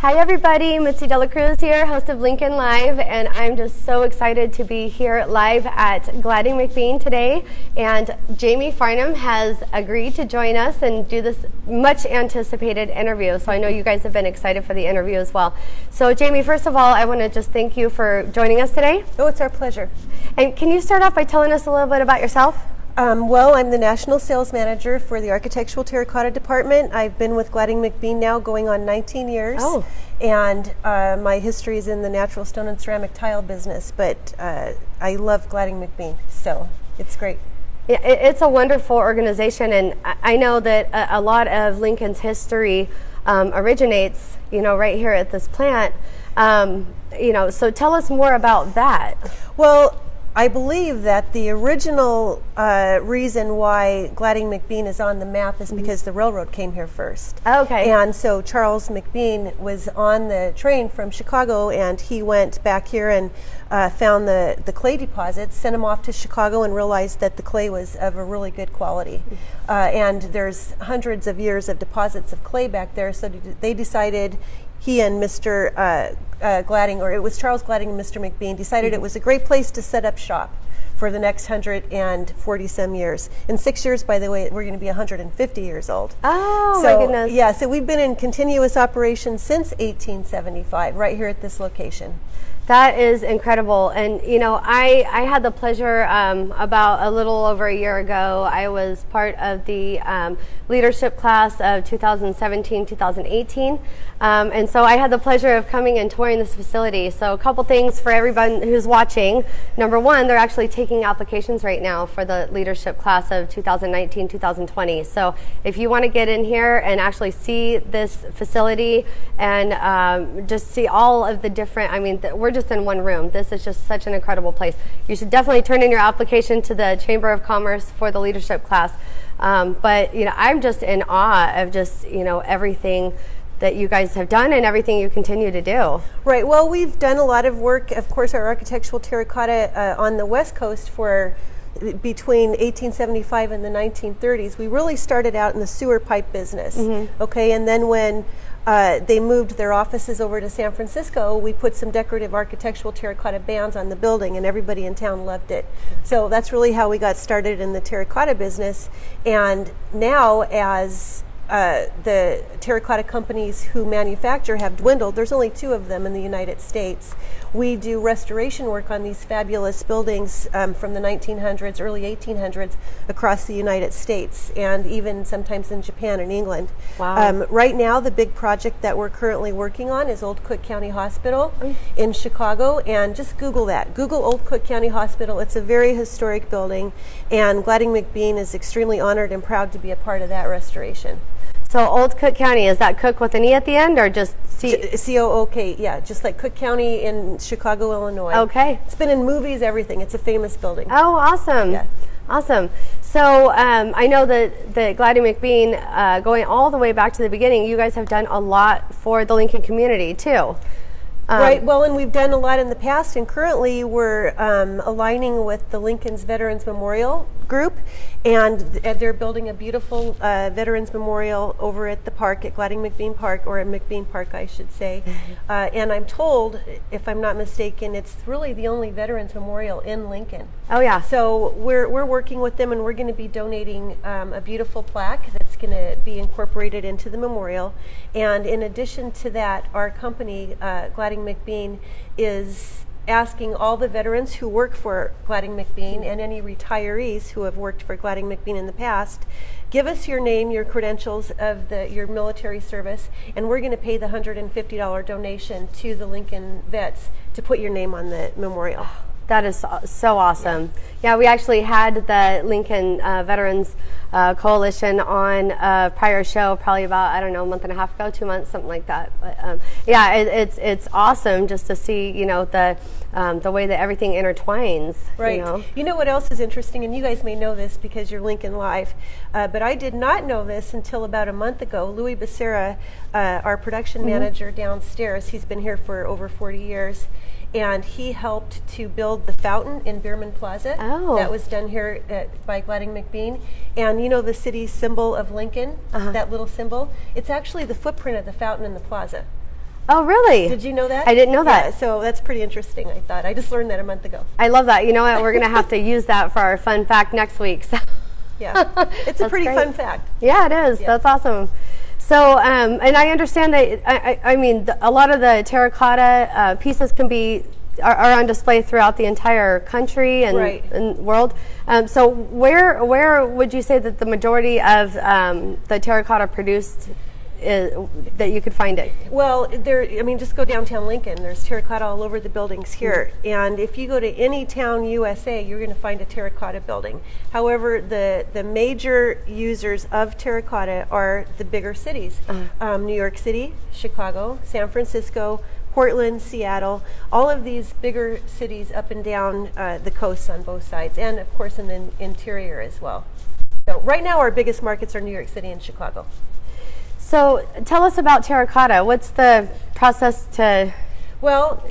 Hi everybody, Mitzi Cruz here, host of Lincoln Live, and I'm just so excited to be here live at Gladding McBean today. And Jamie Farnham has agreed to join us and do this much anticipated interview. So I know you guys have been excited for the interview as well. So Jamie, first of all, I want to just thank you for joining us today. Oh, it's our pleasure. And can you start off by telling us a little bit about yourself? Well, I'm the National Sales Manager for the Architectural Terracotta Department. I've been with Gladding McBean now going on 19 years. Oh. And my history is in the natural stone and ceramic tile business, but I love Gladding McBean, so it's great. Yeah, it's a wonderful organization, and I know that a lot of Lincoln's history originates, right here at this plant. So tell us more about that. Well, I believe that the original reason why Gladding McBean is on the map is because the railroad came here first. Okay. And so Charles McBean was on the train from Chicago, and he went back here and found the clay deposits, sent them off to Chicago, and realized that the clay was of a really good quality. And there's hundreds of years of deposits of clay back there, so they decided, he and Mr. Gladding, or it was Charles Gladding and Mr. McBean, decided it was a great place to set up shop for the next 140 some years. In 6 years, by the way, we're going to be 150 years old. Oh, so, my goodness. Yeah, so we've been in continuous operation since 1875, right here at this location. That is incredible. And, I had the pleasure about a little over a year ago, I was part of the leadership class of 2017-2018. And so I had the pleasure of coming and touring this facility. So a couple things for everyone who's watching. Number one, they're actually taking applications right now for the leadership class of 2019-2020. So if you want to get in here and actually see this facility and just see all of the different, we're just in one room. This is just such an incredible place. You should definitely turn in your application to the Chamber of Commerce for the leadership class. But I'm just in awe of just everything that you guys have done and everything you continue to do. Right. Well, we've done a lot of work. Of course, our architectural terracotta on the West Coast for between 1875 and the 1930s. We really started out in the sewer pipe business. Okay, and then when they moved their offices over to San Francisco, we put some decorative architectural terracotta bands on the building, and everybody in town loved it. So that's really how we got started in the terracotta business. And now, as the terracotta companies who manufacture have dwindled, there's only 2 of them in the United States. We do restoration work on these fabulous buildings from the 1900s, early 1800s across the United States, and even sometimes in Japan and England. Wow. Right now, the big project that we're currently working on is Old Cook County Hospital in Chicago, and just Google that. Google Old Cook County Hospital. It's a very historic building, and Gladding McBean is extremely honored and proud to be a part of that restoration. So Old Cook County, is that Cook with an E at the end or just C-O-O-K, yeah, just like Cook County in Chicago, Illinois. Okay. It's been in movies, everything. It's a famous building. Oh, awesome. Yeah. Awesome. So I know that Gladding McBean, going all the way back to the beginning, you guys have done a lot for the Lincoln community too. Right, well, and we've done a lot in the past, and currently we're aligning with the Lincoln's Veterans Memorial Group, and they're building a beautiful Veterans Memorial over at the park, at Gladding McBean Park, or at McBean Park, I should say. And I'm told, if I'm not mistaken, it's really the only Veterans Memorial in Lincoln. Oh, yeah. So we're working with them, and we're going to be donating a beautiful plaque that's going to be incorporated into the memorial. And in addition to that, our company, Gladding McBean, is asking all the veterans who work for Gladding McBean and any retirees who have worked for Gladding McBean in the past, give us your name, your credentials of your military service, and we're going to pay the $150 donation to the Lincoln vets to put your name on the memorial. That is so awesome. Yeah, we actually had the Lincoln Veterans Coalition on a prior show, probably about, a month and a half ago, 2 months, something like that. But yeah, it's awesome just to see, the way that everything intertwines. Right. You know what else is interesting, and you guys may know this because you're Lincoln Live, but I did not know this until about a month ago. Louis Becerra, our production manager downstairs, he's been here for over 40 years. And he helped to build the fountain in Bierman Plaza. Oh. That was done here by Gladding McBean. And the city symbol of Lincoln, that little symbol? It's actually the footprint of the fountain in the plaza. Oh, really? Did you know that? I didn't know that. Yeah, so that's pretty interesting, I thought. I just learned that a month ago. I love that. You know what? We're going to have to use that for our fun fact next week. So. Yeah, it's a pretty fun fact. Yeah, it is. Yeah. That's awesome. So, and I understand that, I mean, a lot of the terracotta pieces are on display throughout the entire country and, Right. and world. So where would you say that the majority of the terracotta produced that you could find it? Well, just go downtown Lincoln. There's terracotta all over the buildings here. And if you go to any town USA, you're going to find a terracotta building. However, the major users of terracotta are the bigger cities. New York City, Chicago, San Francisco, Portland, Seattle, all of these bigger cities up and down the coasts on both sides, and of course in the interior as well. So right now our biggest markets are New York City and Chicago. So tell us about terracotta. What's the process to... Well,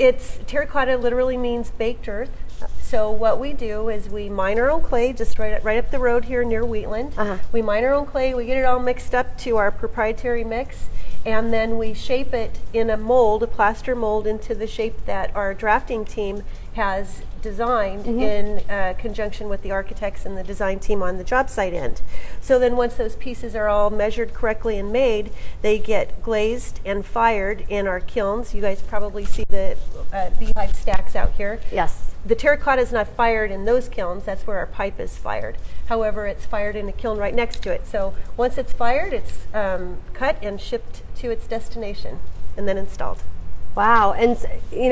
terracotta literally means baked earth. So what we do is we mine our own clay just right up the road here near Wheatland. We mine our own clay, we get it all mixed up to our proprietary mix, and then we shape it in a mold, a plaster mold, into the shape that our drafting team has designed in conjunction with the architects and the design team on the job site end. So then once those pieces are all measured correctly and made, they get glazed and fired in our kilns. You guys probably see the beehive stacks out here. Yes. The terracotta is not fired in those kilns. That's where our pipe is fired. However, it's fired in a kiln right next to it. So once it's fired, it's cut and shipped to its destination and then installed. Wow. And,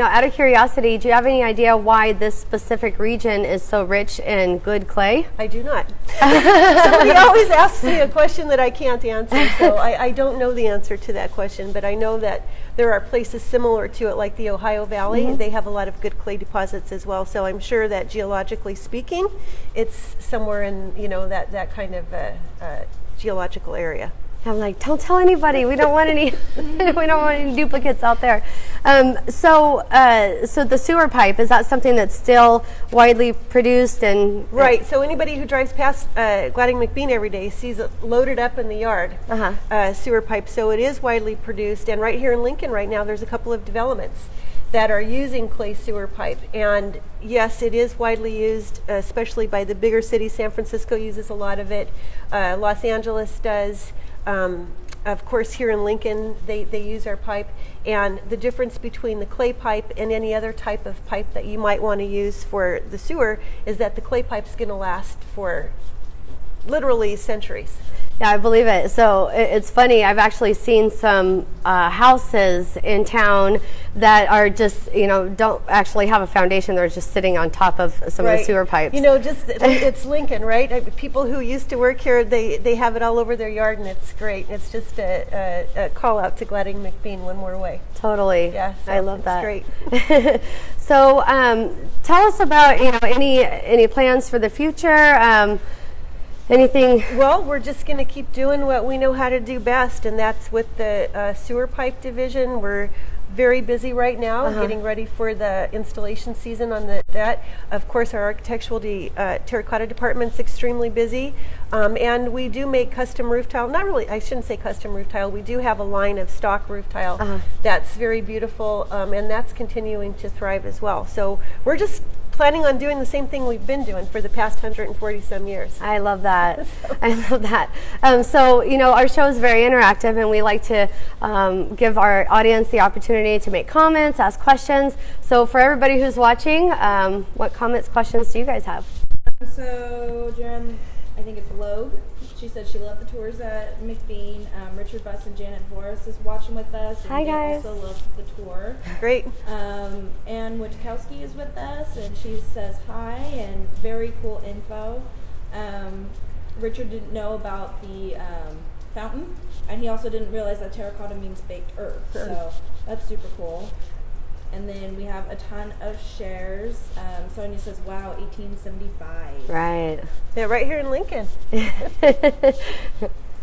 out of curiosity, do you have any idea why this specific region is so rich in good clay? I do not. Somebody always asks me a question that I can't answer, so I don't know the answer to that question, but I know that there are places similar to it, like the Ohio Valley. They have a lot of good clay deposits as well, so I'm sure that geologically speaking, it's somewhere in, that kind of geological area. I'm like, don't tell anybody. We don't want any. We don't want any duplicates out there. So the sewer pipe, is that something that's still widely produced and? Right. So anybody who drives past Gladding McBean every day sees it loaded up in the yard, sewer pipe. So it is widely produced, and right here in Lincoln right now, there's a couple of developments that are using clay sewer pipe. And yes, it is widely used, especially by the bigger cities. San Francisco uses a lot of it. Los Angeles does. Of course, here in Lincoln, they use our pipe. And the difference between the clay pipe and any other type of pipe that you might want to use for the sewer is that the clay pipe's going to last for literally centuries. Yeah, I believe it. So it's funny. I've actually seen some houses in town that are just, don't actually have a foundation. They're just sitting on top of some of the sewer pipes. It's Lincoln, right? People who used to work here, they have it all over their yard, and it's great. It's just a call out to Gladding McBean one more way. Totally. Yeah, so I love that. Great. So tell us about any plans for the future. Anything? Well, we're just going to keep doing what we know how to do best, and that's with the sewer pipe division. We're very busy right now, getting ready for the installation season on that. Of course, our architectural terracotta department's extremely busy, and we do make custom roof tile. Not really, I shouldn't say custom roof tile. We do have a line of stock roof tile that's very beautiful, and that's continuing to thrive as well. So we're just planning on doing the same thing we've been doing for the past 140 some years. I love that. I love that. So, our show is very interactive, and we like to give our audience the opportunity to make comments, ask questions. So for everybody who's watching, what comments, questions do you guys have? So Jen, I think it's Logue. She said she loved the tours at McBean. Richard Buss and Janet Voris is watching with us. And Hi, guys. They also loved the tour. Great. Ann Witkowski is with us, and she says hi and very cool info. Richard didn't know about the fountain, and he also didn't realize that terracotta means baked earth. So that's super cool. And then we have a ton of shares. Sonia says, wow, 1875. Right. Yeah, right here in Lincoln.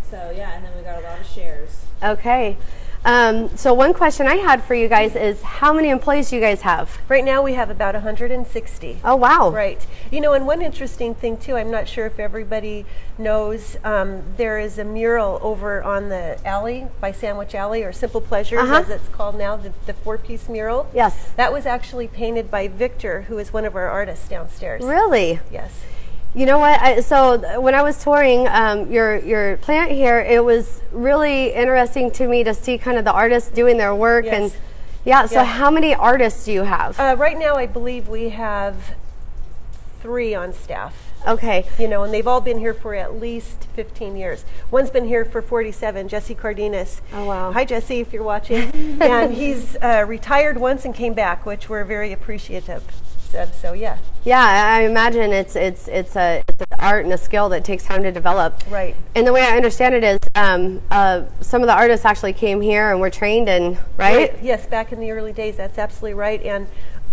So, yeah, and then we got a lot of shares. Okay. So one question I had for you guys is, how many employees do you guys have? Right now we have about 160. Oh, wow. Right. You know, and one interesting thing too, I'm not sure if everybody knows, there is a mural over on the alley by Sandwich Alley, or Simple Pleasures as it's called now, the 4-piece mural. Yes. That was actually painted by Victor, who is one of our artists downstairs. Really? Yes. You know what? So when I was touring your plant here, it was really interesting to me to see kind of the artists doing their work. Yes. And yeah, so how many artists do you have? Right now I believe we have 3 on staff. Okay. You know, and they've all been here for at least 15 years. One's been here for 47, Jesse Cardenas. Oh, wow. Hi, Jesse, if you're watching. And he's retired once and came back, which we're very appreciative. So yeah. Yeah, I imagine it's an art and a skill that takes time to develop. Right. And the way I understand it is, some of the artists actually came here and were trained in, right? Yes, back in the early days, that's absolutely right. And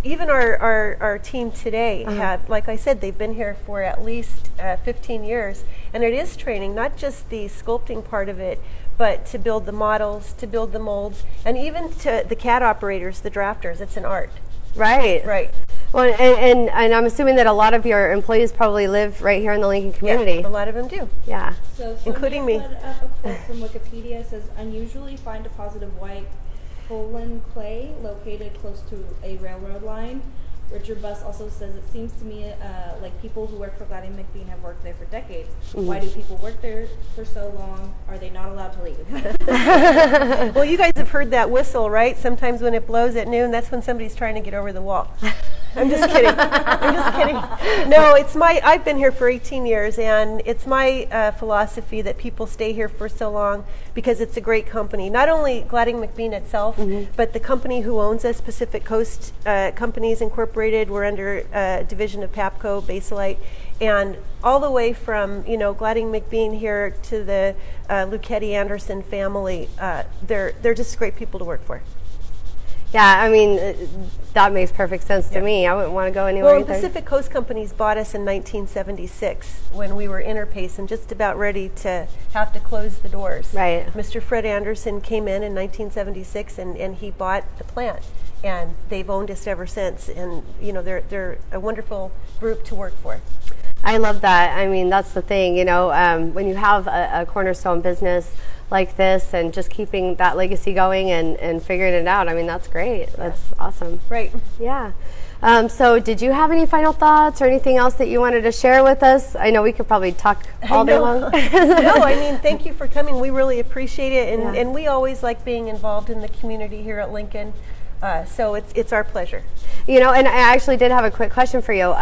even our team today have, like I said, they've been here for at least 15 years. And it is training, not just the sculpting part of it, but to build the models, to build the molds, and even to the CAD operators, the drafters. It's an art. Right. Right. Well, and I'm assuming that a lot of your employees probably live right here in the Lincoln community. Yeah, a lot of them do. Yeah. So including me. Put up a quote from Wikipedia. Says, unusually fine deposit of white Poland clay located close to a railroad line. Richard Buss also says, it seems to me like people who work for Gladding McBean have worked there for decades. Why do people work there for so long? Are they not allowed to leave? Well, you guys have heard that whistle, right? Sometimes when it blows at noon, that's when somebody's trying to get over the wall. I'm just kidding. I'm just kidding. No, I've been here for 18 years, and it's my philosophy that people stay here for so long because it's a great company. Not only Gladding McBean itself, but the company who owns us, Pacific Coast Companies Incorporated. We're under a division of Papco, Baselite, and all the way from, Gladding McBean here to the Luchetti Anderson family. They're just great people to work for. Yeah, I mean, that makes perfect sense to me. I wouldn't want to go anywhere Well, either. Pacific Coast Companies bought us in 1976 when we were Interpace and just about ready to have to close the doors. Right. Mr. Fred Anderson came in 1976 and he bought the plant. And they've owned us ever since. And, they're a wonderful group to work for. I love that. I mean, that's the thing, when you have a cornerstone business like this and just keeping that legacy going and figuring it out, I mean, that's great. That's awesome. Right. Yeah. So did you have any final thoughts or anything else that you wanted to share with us? I know we could probably talk all day long. No, I mean, thank you for coming. We really appreciate it. And we always like being involved in the community here at Lincoln. So it's our pleasure. And I actually did have a quick question for you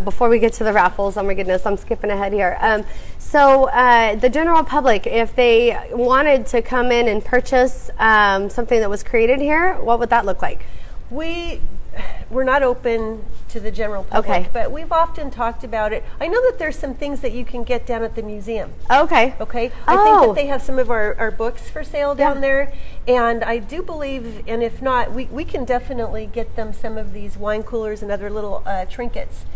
before we get to the raffles. Oh my goodness, I'm skipping ahead here. So the general public, if they wanted to come in and purchase something that was created here, what would that look like? We're not open to the general public, but we've often talked about it. I know that there's some things that you can get down at the museum. Okay. I think that they have some of our books for sale down there, and I do believe, and if not, we can definitely get them some of these wine coolers and other little trinkets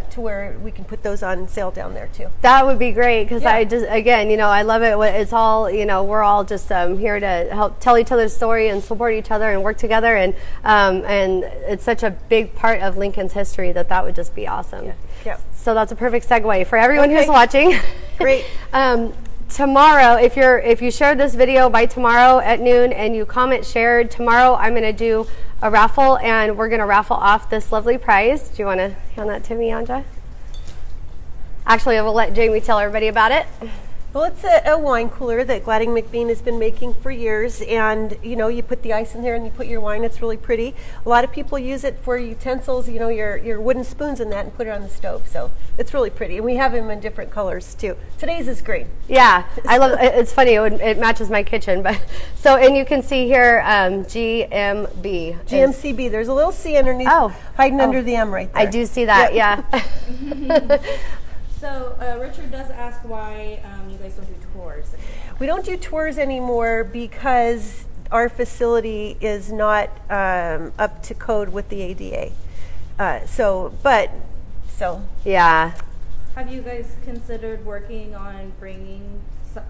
to where we can put those on sale down there too. That would be great because I just, again, I love it. It's all, we're all just here to help tell each other's story and support each other and work together. And it's such a big part of Lincoln's history that would just be awesome. Yeah. So that's a perfect segue for everyone who's watching. Great. Tomorrow, if you share this video by tomorrow at noon and you comment shared, tomorrow I'm going to do a raffle and we're going to raffle off this lovely prize. Do you want to hand that to me, Anja? Actually, I will let Jamie tell everybody about it. Well, it's a wine cooler that Gladding McBean has been making for years, and you put the ice in there and you put your wine. It's really pretty. A lot of people use it for utensils, your wooden spoons and that, and put it on the stove. So it's really pretty, and we have them in different colors too. Today's is green. Yeah, I love it. It's funny. It matches my kitchen, but and you can see here GMB. GMCB. There's a little C underneath, hiding under the M right there. I do see that. Yeah. So Richard does ask why you guys don't do tours anymore. We don't do tours anymore because our facility is not up to code with the ADA. Yeah. Have you guys considered working on bringing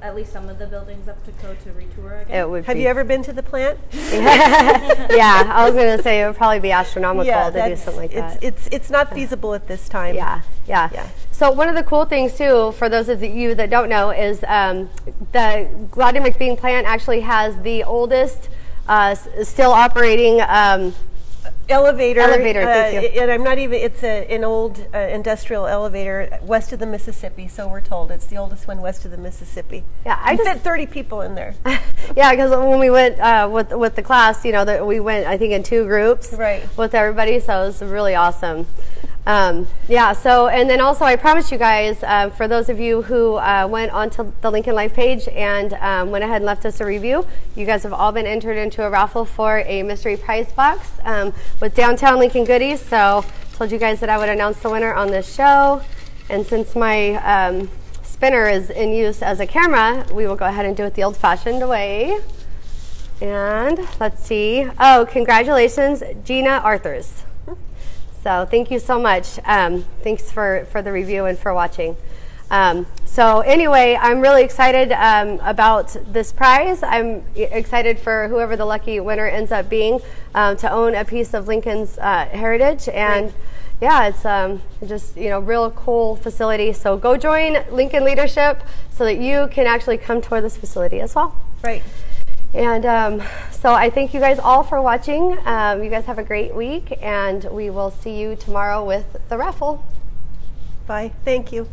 at least some of the buildings up to code to retour again. It would Have be. you ever been to the plant? Yeah, I was going to say it would probably be astronomical to do that's- something like that. It's not feasible at this time. Yeah. So one of the cool things too, for those of you that don't know, is the Gladding McBean plant actually has the oldest still operating Elevator. Thank you. And I'm not even. It's an old industrial elevator west of the Mississippi. So we're told it's the oldest one west of the Mississippi. Yeah, I I just fit 30 people in there. yeah, because when we went with the class, we went I think in 2 groups Right. with everybody, so it was really awesome. Yeah, so, and then also I promised you guys, for those of you who went onto the Lincoln Life page and went ahead and left us a review, you guys have all been entered into a raffle for a mystery prize box with downtown Lincoln goodies. So told you guys that I would announce the winner on this show. And since my spinner is in use as a camera, we will go ahead and do it the old-fashioned way. And let's see. Oh, congratulations, Gina Arthurs. So thank you so much. Thanks for the review and for watching. So anyway, I'm really excited about this prize. I'm excited for whoever the lucky winner ends up being to own a piece of Lincoln's heritage. And yeah, it's just, real cool facility. So go join Lincoln Leadership so that you can actually come tour this facility as well. Right. And so I thank you guys all for watching. You guys have a great week, and we will see you tomorrow with the raffle. Bye. Thank you.